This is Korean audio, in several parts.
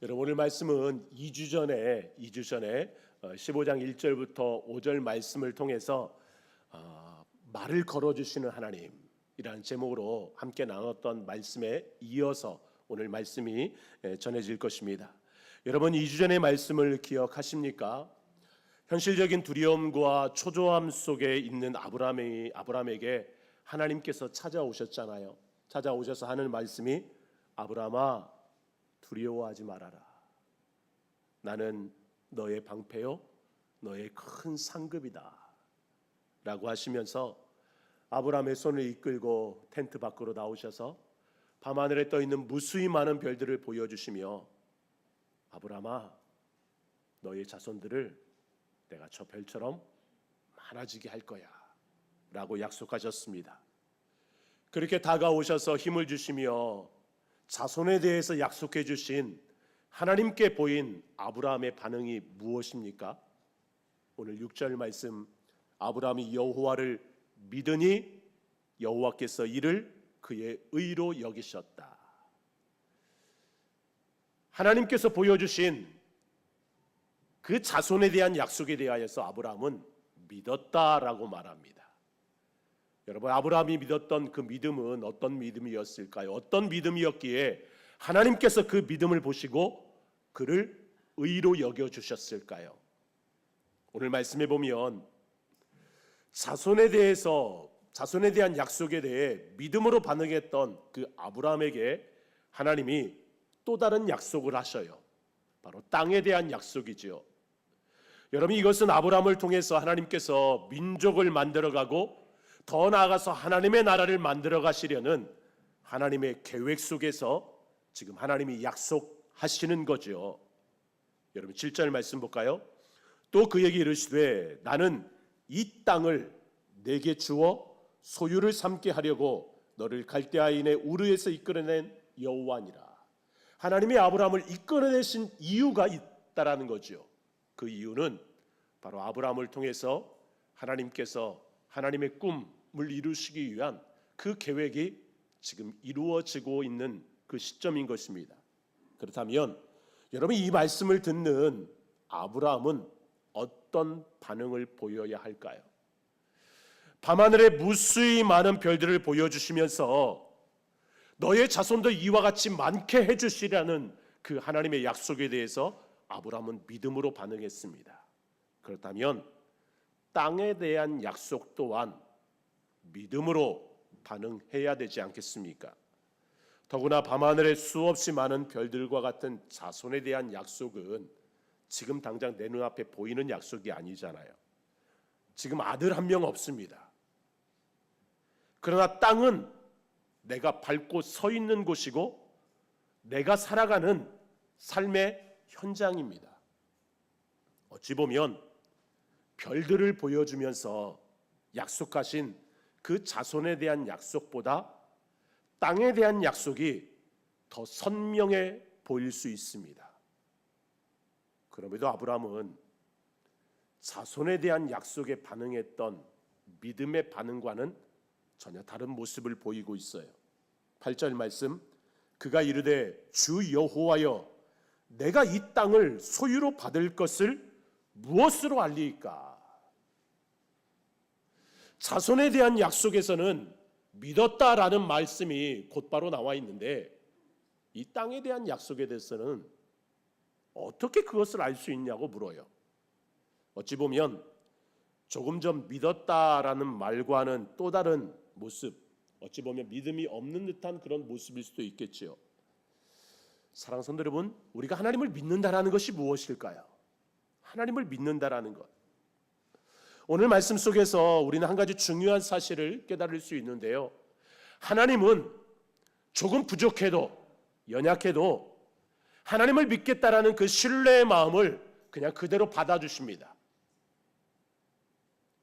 여러분, 오늘 말씀은 2주 전에 15장 1절부터 5절 말씀을 통해서 말을 걸어주시는 하나님이라는 제목으로 함께 나눴던 말씀에 이어서 오늘 말씀이 전해질 것입니다. 여러분, 2주 전의 말씀을 기억하십니까? 현실적인 두려움과 초조함 속에 있는 아브라함에게 하나님께서 찾아오셨잖아요. 찾아오셔서 하는 말씀이 아브라함아, 두려워하지 말아라. 나는 너의 방패요, 너의 큰 상급이다 라고 하시면서 아브라함의 손을 이끌고 텐트 밖으로 나오셔서 밤하늘에 떠있는 무수히 많은 별들을 보여주시며 아브라함아, 너의 자손들을 내가 저 별처럼 많아지게 할 거야 라고 약속하셨습니다. 그렇게 다가오셔서 힘을 주시며 자손에 대해서 약속해 주신 하나님께 보인 아브라함의 반응이 무엇입니까? 오늘 6절 말씀, 아브라함이 여호와를 믿으니 여호와께서 이를 그의 의로 여기셨다. 하나님께서 보여주신 그 자손에 대한 약속에 대하여서 아브라함은 믿었다라고 말합니다. 여러분, 아브라함이 믿었던 그 믿음은 어떤 믿음이었을까요? 어떤 믿음이었기에 하나님께서 그 믿음을 보시고 그를 의로 여겨주셨을까요? 오늘 말씀해 보면 자손에 대한 약속에 대해 믿음으로 반응했던 그 아브라함에게 하나님이 또 다른 약속을 하셔요. 바로 땅에 대한 약속이지요. 여러분, 이것은 아브라함을 통해서 하나님께서 민족을 만들어가고 더 나아가서 하나님의 나라를 만들어 가시려는 하나님의 계획 속에서 지금 하나님이 약속하시는 거죠. 여러분, 7절 말씀 볼까요? 또 그에게 이르시되 나는 이 땅을 내게 주어 소유를 삼게 하려고 너를 갈대아인의 우르에서 이끌어낸 여호와니라. 하나님이 아브라함을 이끌어내신 이유가 있다라는 거죠. 그 이유는 바로 아브라함을 통해서 하나님께서 하나님의 꿈을 이루시기 위한 그 계획이 지금 이루어지고 있는 그 시점인 것입니다. 그렇다면 여러분, 이 말씀을 듣는 아브라함은 어떤 반응을 보여야 할까요? 밤하늘에 무수히 많은 별들을 보여주시면서 너의 자손도 이와 같이 많게 해주시라는 그 하나님의 약속에 대해서 아브라함은 믿음으로 반응했습니다. 그렇다면 땅에 대한 약속 또한 믿음으로 반응해야 되지 않겠습니까? 더구나 밤하늘에 수없이 많은 별들과 같은 자손에 대한 약속은 지금 당장 내 눈앞에 보이는 약속이 아니잖아요. 지금 아들 한 명 없습니다. 그러나 땅은 내가 밟고 서 있는 곳이고 내가 살아가는 삶의 현장입니다. 어찌 보면 별들을 보여주면서 약속하신 그 자손에 대한 약속보다 땅에 대한 약속이 더 선명해 보일 수 있습니다. 그럼에도 아브라함은 자손에 대한 약속에 반응했던 믿음의 반응과는 전혀 다른 모습을 보이고 있어요. 8절 말씀, 그가 이르되 주 여호와여, 내가 이 땅을 소유로 받을 것을 무엇으로 알리이까? 자손에 대한 약속에서는 믿었다라는 말씀이 곧바로 나와 있는데 이 땅에 대한 약속에 대해서는 어떻게 그것을 알 수 있냐고 물어요. 어찌 보면 조금 전 믿었다라는 말과는 또 다른 모습, 어찌 보면 믿음이 없는 듯한 그런 모습일 수도 있겠지요. 사랑하는 성도 여러분, 우리가 하나님을 믿는다라는 것이 무엇일까요? 하나님을 믿는다라는 것. 오늘 말씀 속에서 우리는 한 가지 중요한 사실을 깨달을 수 있는데요. 하나님은 조금 부족해도, 연약해도 하나님을 믿겠다라는 그 신뢰의 마음을 그냥 그대로 받아주십니다.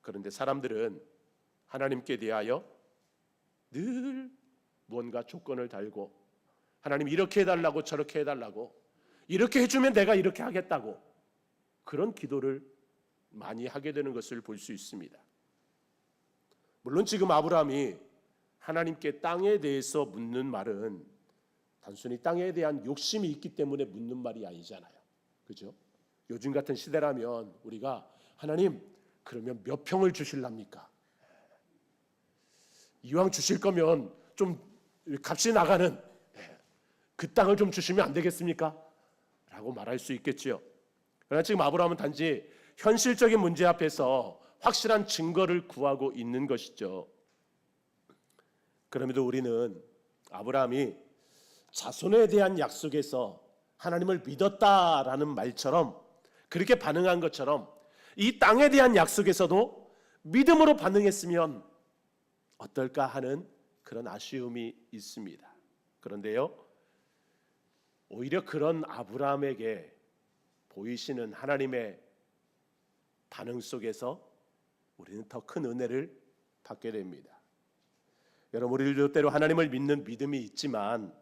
그런데 사람들은 하나님께 대하여 늘 무언가 조건을 달고, 하나님 이렇게 해달라고 저렇게 해달라고, 이렇게 해주면 내가 이렇게 하겠다고, 그런 기도를 많이 하게 되는 것을 볼 수 있습니다. 물론 지금 아브라함이 하나님께 땅에 대해서 묻는 말은 단순히 땅에 대한 욕심이 있기 때문에 묻는 말이 아니잖아요. 그죠? 요즘 같은 시대라면 우리가 하나님 그러면 몇 평을 주실랍니까? 이왕 주실 거면 좀 값이 나가는 그 땅을 좀 주시면 안 되겠습니까? 라고 말할 수 있겠지요. 그러나 지금 아브라함은 단지 현실적인 문제 앞에서 확실한 증거를 구하고 있는 것이죠. 그럼에도 우리는 아브라함이 자손에 대한 약속에서 하나님을 믿었다라는 말처럼 그렇게 반응한 것처럼 이 땅에 대한 약속에서도 믿음으로 반응했으면 어떨까 하는 그런 아쉬움이 있습니다. 그런데요, 오히려 그런 아브라함에게 보이시는 하나님의 반응 속에서 우리는 더 큰 은혜를 받게 됩니다. 여러분, 우리도 때로 하나님을 믿는 믿음이 있지만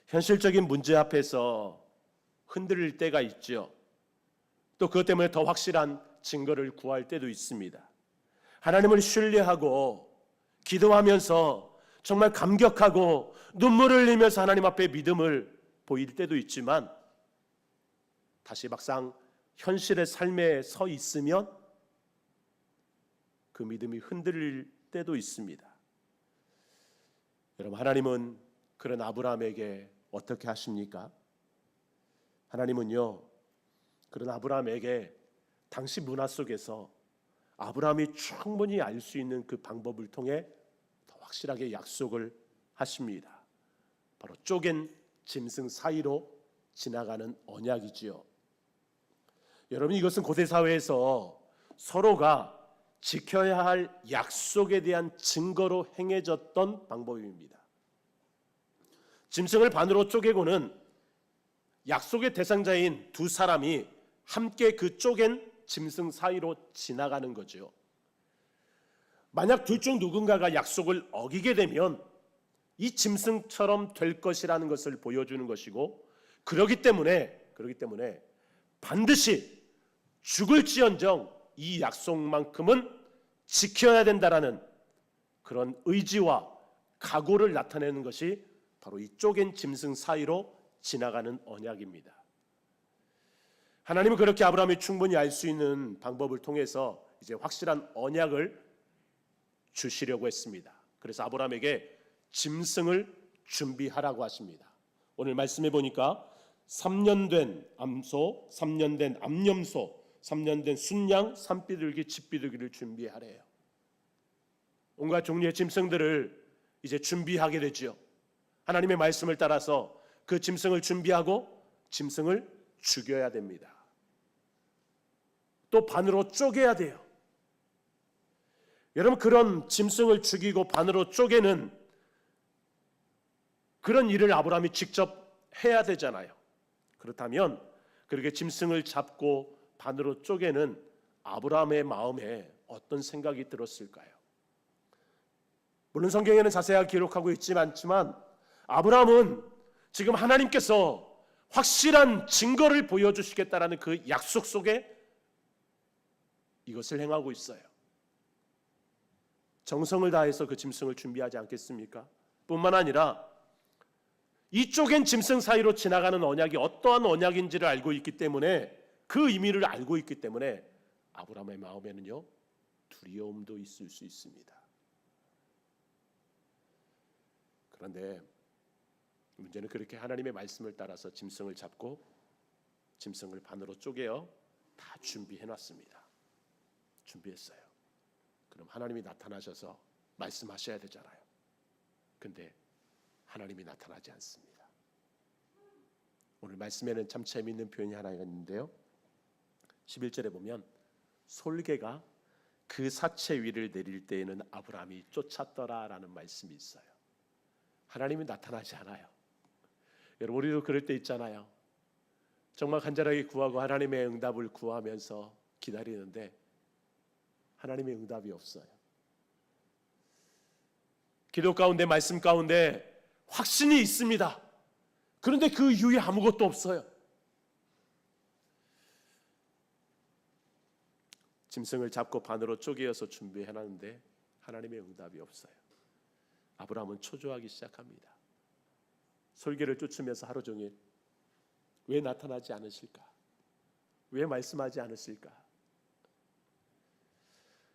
현실적인 문제 앞에서 흔들릴 때가 있죠. 또 그것 때문에 더 확실한 증거를 구할 때도 있습니다. 하나님을 신뢰하고 기도하면서 정말 감격하고 눈물을 흘리면서 하나님 앞에 믿음을 보일 때도 있지만 다시 막상 현실의 삶에 서 있으면 그 믿음이 흔들릴 때도 있습니다. 여러분, 하나님은 그런 아브라함에게 어떻게 하십니까? 하나님은요, 그런 아브라함에게 당시 문화 속에서 아브라함이 충분히 알 수 있는 그 방법을 통해 더 확실하게 약속을 하십니다. 바로 쪼갠 짐승 사이로 지나가는 언약이지요. 여러분, 이것은 고대 사회에서 서로가 지켜야 할 약속에 대한 증거로 행해졌던 방법입니다. 짐승을 반으로 쪼개고는 약속의 대상자인 두 사람이 함께 그 쪼갠 짐승 사이로 지나가는 거죠. 만약 둘 중 누군가가 약속을 어기게 되면 이 짐승처럼 될 것이라는 것을 보여주는 것이고, 그렇기 때문에 반드시 죽을지언정 이 약속만큼은 지켜야 된다라는 그런 의지와 각오를 나타내는 것이 바로 이 쪼갠 짐승 사이로 지나가는 언약입니다. 하나님은 그렇게 아브라함이 충분히 알 수 있는 방법을 통해서 이제 확실한 언약을 주시려고 했습니다. 그래서 아브라함에게 짐승을 준비하라고 하십니다. 오늘 말씀해 보니까 3년 된 암소, 3년 된 암염소, 3년 된 순양, 산비둘기, 칡비둘기를 준비하래요. 온갖 종류의 짐승들을 이제 준비하게 되죠. 하나님의 말씀을 따라서 그 짐승을 준비하고 짐승을 죽여야 됩니다. 또 반으로 쪼개야 돼요. 여러분, 그런 짐승을 죽이고 반으로 쪼개는 그런 일을 아브라함이 직접 해야 되잖아요. 그렇다면 그렇게 짐승을 잡고 반으로 쪼개는 아브라함의 마음에 어떤 생각이 들었을까요? 물론 성경에는 자세하게 기록하고 있지 않지만 아브라함은 지금 하나님께서 확실한 증거를 보여주시겠다라는 그 약속 속에 이것을 행하고 있어요. 정성을 다해서 그 짐승을 준비하지 않겠습니까? 뿐만 아니라 이 쪼갠 짐승 사이로 지나가는 언약이 어떠한 언약인지를 알고 있기 때문에, 그 의미를 알고 있기 때문에 아브라함의 마음에는요, 두려움도 있을 수 있습니다. 그런데 문제는 그렇게 하나님의 말씀을 따라서 짐승을 잡고 짐승을 반으로 쪼개어 다 준비해 놨습니다. 준비했어요. 그럼 하나님이 나타나셔서 말씀하셔야 되잖아요. 근데 하나님이 나타나지 않습니다. 오늘 말씀에는 참 재미있는 표현이 하나 있는데요. 11절에 보면 솔개가 그 사체 위를 내릴 때에는 아브라함이 쫓았더라라는 말씀이 있어요. 하나님이 나타나지 않아요. 여러분, 우리도 그럴 때 있잖아요. 정말 간절하게 구하고 하나님의 응답을 구하면서 기다리는데 하나님의 응답이 없어요. 기도 가운데, 말씀 가운데 확신이 있습니다. 그런데 그 이후에 아무것도 없어요. 짐승을 잡고 반으로 쪼개어서 준비해놨는데 하나님의 응답이 없어요. 아브라함은 초조하기 시작합니다. 설계를 쫓으면서 하루 종일 왜 나타나지 않으실까? 왜 말씀하지 않으실까?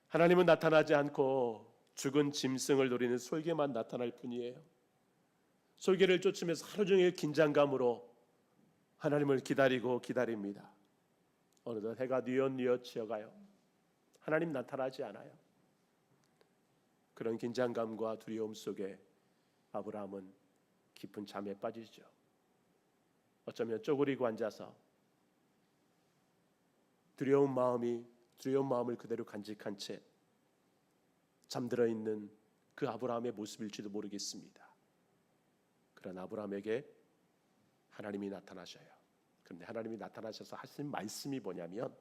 하나님은 나타나지 않고 죽은 짐승을 노리는 솔개만 나타날 뿐이에요. 솔개를 쫓으면서 하루 종일 긴장감으로 하나님을 기다리고 기다립니다. 어느덧 해가 뉘엿뉘엿 지어가요. 하나님 나타나지 않아요. 그런 긴장감과 두려움 속에 아브라함은 깊은 잠에 빠지죠. 어쩌면 쪼그리고 앉아서 두려운 마음을 그대로 간직한 채 잠들어 있는 그 아브라함의 모습일지도 모르겠습니다. 그런 아브라함에게 하나님이 나타나셔요. 그런데 하나님이 나타나셔서 하신 말씀이 뭐냐면,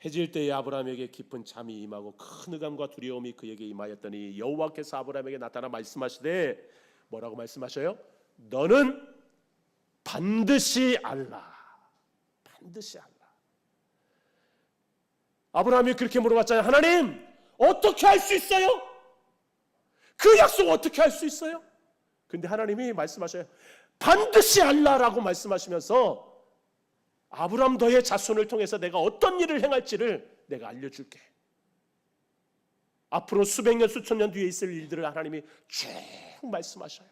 해질 때에 아브라함에게 깊은 잠이 임하고 큰 의감과 두려움이 그에게 임하였더니 여호와께서 아브라함에게 나타나 말씀하시되, 뭐라고 말씀하셔요? 너는 반드시 알라. 반드시 알라. 아브라함이 그렇게 물어봤잖아요. 하나님, 어떻게 할 수 있어요? 그 약속 어떻게 할 수 있어요? 근데 하나님이 말씀하셔요. 반드시 알라라고 말씀하시면서 아브라함 너의 자손을 통해서 내가 어떤 일을 행할지를 내가 알려줄게. 앞으로 수백 년 수천 년 뒤에 있을 일들을 하나님이 쭉 말씀하셔요.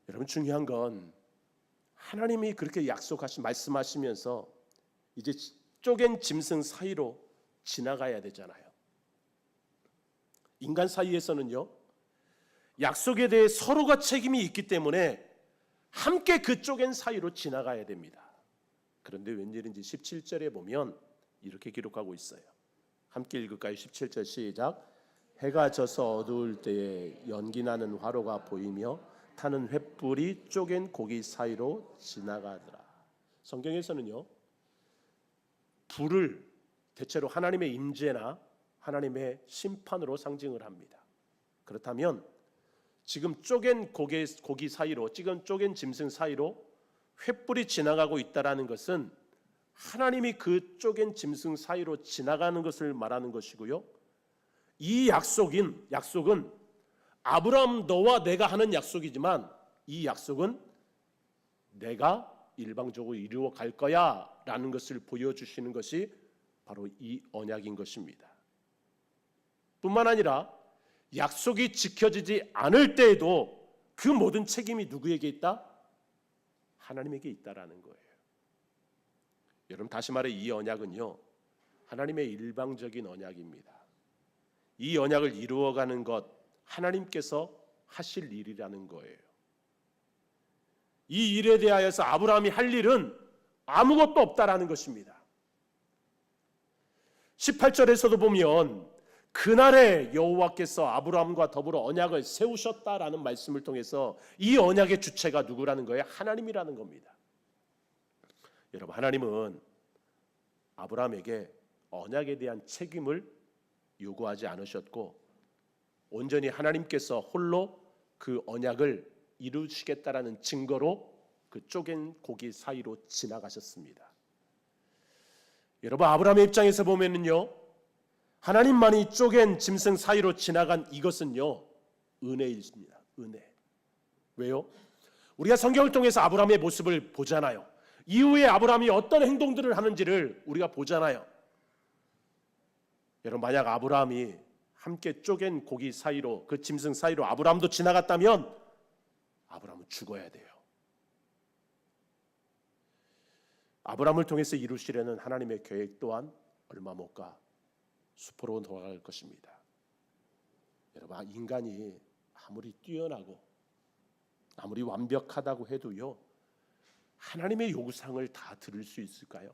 여러분, 중요한 건 하나님이 그렇게 약속하신 말씀하시면서 이제 쪼갠 짐승 사이로 지나가야 되잖아요. 인간 사이에서는요, 약속에 대해 서로가 책임이 있기 때문에 함께 그 쪼갠 사이로 지나가야 됩니다. 그런데 웬일인지 17절에 보면 이렇게 기록하고 있어요. 함께 읽을까요? 17절 시작. 해가 져서 어두울 때에 연기나는 화로가 보이며 타는 횃불이 쪼갠 고기 사이로 지나가더라. 성경에서는요, 불을 대체로 하나님의 임재나 하나님의 심판으로 상징을 합니다. 그렇다면 지금 쪼갠 고기 사이로, 지금 쪼갠 짐승 사이로 횃불이 지나가고 있다라는 것은 하나님이 그 쪼갠 짐승 사이로 지나가는 것을 말하는 것이고요. 이 약속은 아브라함 너와 내가 하는 약속이지만 이 약속은 내가 일방적으로 이루어 갈 거야 라는 것을 보여주시는 것이 바로 이 언약인 것입니다. 뿐만 아니라 약속이 지켜지지 않을 때에도 그 모든 책임이 누구에게 있다? 하나님에게 있다라는 거예요. 여러분, 다시 말해 이 언약은요, 하나님의 일방적인 언약입니다. 이 언약을 이루어가는 것, 하나님께서 하실 일이라는 거예요. 이 일에 대하여서 아브라함이 할 일은 아무것도 없다라는 것입니다. 18절에서도 보면 그날에 여호와께서 아브라함과 더불어 언약을 세우셨다라는 말씀을 통해서 이 언약의 주체가 누구라는 거예요? 하나님이라는 겁니다. 여러분, 하나님은 아브라함에게 언약에 대한 책임을 요구하지 않으셨고 온전히 하나님께서 홀로 그 언약을 이루시겠다라는 증거로 그 쪼갠 고기 사이로 지나가셨습니다. 여러분, 아브라함의 입장에서 보면은요, 하나님만이 쪼갠 짐승 사이로 지나간 이것은요, 은혜입니다. 은혜. 왜요? 우리가 성경을 통해서 아브라함의 모습을 보잖아요. 이후에 아브라함이 어떤 행동들을 하는지를 우리가 보잖아요. 여러분, 만약 아브라함이 함께 쪼갠 고기 사이로, 그 짐승 사이로 아브라함도 지나갔다면 아브라함은 죽어야 돼요. 아브라함을 통해서 이루시려는 하나님의 계획 또한 얼마 못 가 수포로 돌아갈 것입니다. 여러분, 인간이 아무리 뛰어나고 아무리 완벽하다고 해도요, 하나님의 요구사항을 다 들을 수 있을까요?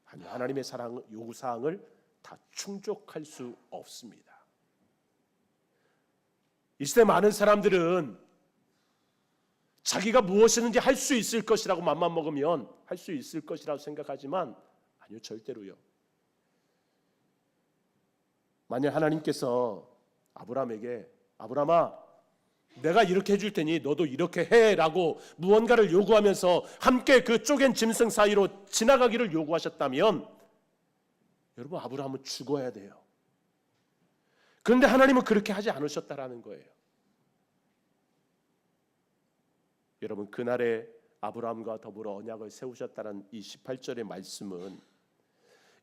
아니, 하나님의 요구사항을 다 충족할 수 없습니다. 이 시대 많은 사람들은 자기가 무엇이든지 할 수 있을 것이라고 맘만 먹으면 할 수 있을 것이라고 생각하지만 아니요, 절대로요. 만약 하나님께서 아브라함에게 아브라함아, 내가 이렇게 해줄 테니 너도 이렇게 해라고 무언가를 요구하면서 함께 그 쪼갠 짐승 사이로 지나가기를 요구하셨다면 여러분, 아브라함은 죽어야 돼요. 그런데 하나님은 그렇게 하지 않으셨다라는 거예요. 여러분, 그날에 아브라함과 더불어 언약을 세우셨다는 이 18절의 말씀은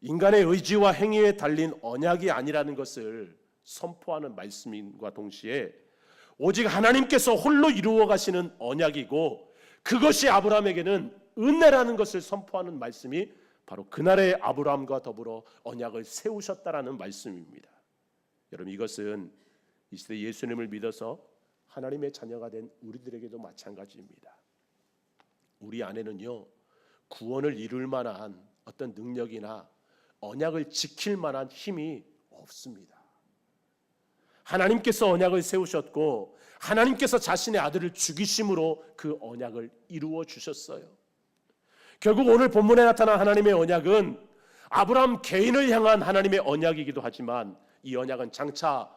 인간의 의지와 행위에 달린 언약이 아니라는 것을 선포하는 말씀과 동시에 오직 하나님께서 홀로 이루어 가시는 언약이고, 그것이 아브라함에게는 은혜라는 것을 선포하는 말씀이 바로 그날에 아브라함과 더불어 언약을 세우셨다라는 말씀입니다. 여러분, 이것은 이 시대 예수님을 믿어서 하나님의 자녀가 된 우리들에게도 마찬가지입니다. 우리 안에는요, 구원을 이룰 만한 어떤 능력이나 언약을 지킬 만한 힘이 없습니다. 하나님께서 언약을 세우셨고 하나님께서 자신의 아들을 죽이심으로 그 언약을 이루어 주셨어요. 결국 오늘 본문에 나타난 하나님의 언약은 아브라함 개인을 향한 하나님의 언약이기도 하지만, 이 언약은 장차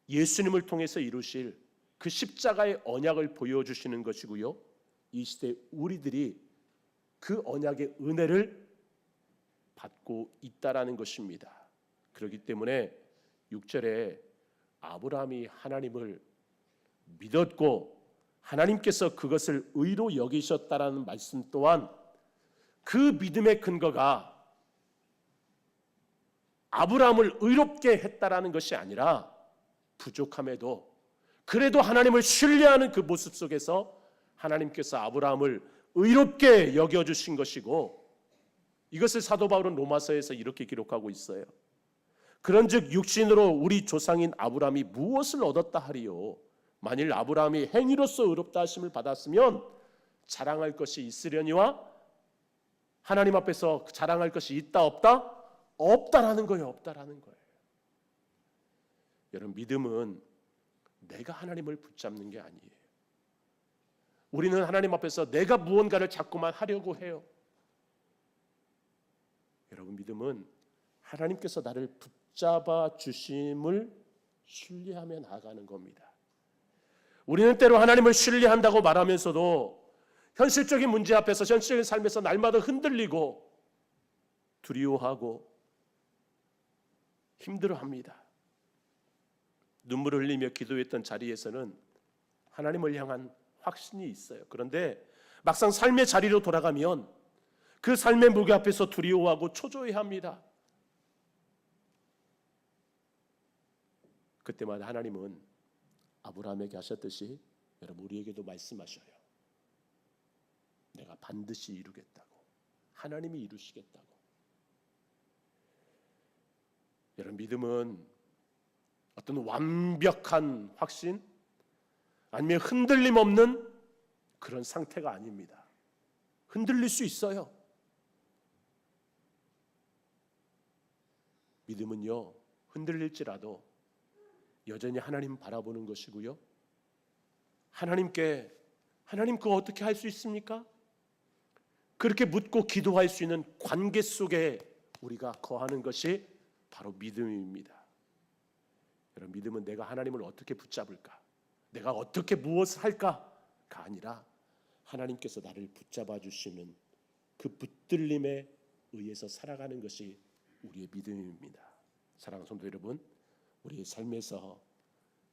예수님을 통해서 이루실 그 십자가의 언약을 보여주시는 것이고요, 이 시대 우리들이 그 언약의 은혜를 받고 있다라는 것입니다. 그렇기 때문에 6절에 아브라함이 하나님을 믿었고 하나님께서 그것을 의로 여기셨다라는 말씀 또한 그 믿음의 근거가 아브라함을 의롭게 했다라는 것이 아니라, 부족함에도 그래도 하나님을 신뢰하는 그 모습 속에서 하나님께서 아브라함을 의롭게 여겨주신 것이고, 이것을 사도 바울은 로마서에서 이렇게 기록하고 있어요. 그런즉 육신으로 우리 조상인 아브라함이 무엇을 얻었다 하리요? 만일 아브라함이 행위로서 의롭다 하심을 받았으면 자랑할 것이 있으려니와 하나님 앞에서 자랑할 것이 있다 없다? 없다라는 거예요. 없다라는 거예요. 여러분, 믿음은 내가 하나님을 붙잡는 게 아니에요. 우리는 하나님 앞에서 내가 무언가를 자꾸만 하려고 해요. 여러분, 믿음은 하나님께서 나를 붙잡아 주심을 신뢰하며 나아가는 겁니다. 우리는 때로 하나님을 신뢰한다고 말하면서도 현실적인 문제 앞에서, 현실적인 삶에서 날마다 흔들리고 두려워하고 힘들어합니다. 눈물을 흘리며 기도했던 자리에서는 하나님을 향한 확신이 있어요. 그런데 막상 삶의 자리로 돌아가면 그 삶의 무게 앞에서 두려워하고 초조해합니다. 그때마다 하나님은 아브라함에게 하셨듯이 여러분, 우리에게도 말씀하셔요. 내가 반드시 이루겠다고. 하나님이 이루시겠다고. 여러분, 믿음은 어떤 완벽한 확신, 아니면 흔들림 없는 그런 상태가 아닙니다. 흔들릴 수 있어요. 믿음은요, 흔들릴지라도 여전히 하나님 바라보는 것이고요, 하나님 그거 어떻게 할 수 있습니까? 그렇게 묻고 기도할 수 있는 관계 속에 우리가 거하는 것이 바로 믿음입니다. 여러분, 믿음은 내가 하나님을 어떻게 붙잡을까, 내가 어떻게 무엇을 할까가 아니라 하나님께서 나를 붙잡아 주시는 그 붙들림에 의해서 살아가는 것이 우리의 믿음입니다. 사랑하는 성도 여러분, 우리의 삶에서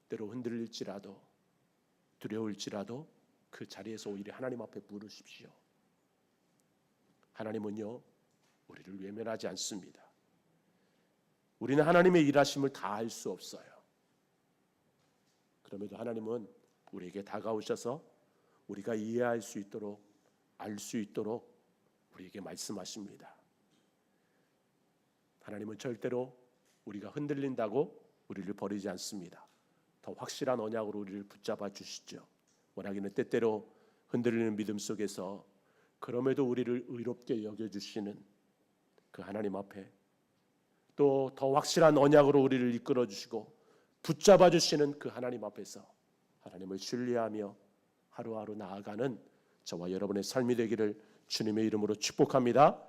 때로 흔들릴지라도 두려울지라도 그 자리에서 오히려 하나님 앞에 부르십시오. 하나님은요, 우리를 외면하지 않습니다. 우리는 하나님의 일하심을 다 알 수 없어요. 그럼에도 하나님은 우리에게 다가오셔서 우리가 이해할 수 있도록, 알 수 있도록 우리에게 말씀하십니다. 하나님은 절대로 우리가 흔들린다고 우리를 버리지 않습니다. 더 확실한 언약으로 우리를 붙잡아 주시죠. 원하기는 때때로 흔들리는 믿음 속에서 그럼에도 우리를 의롭게 여겨주시는 그 하나님 앞에, 또 더 확실한 언약으로 우리를 이끌어 주시고 붙잡아 주시는 그 하나님 앞에서 하나님을 신뢰하며 하루하루 나아가는 저와 여러분의 삶이 되기를 주님의 이름으로 축복합니다.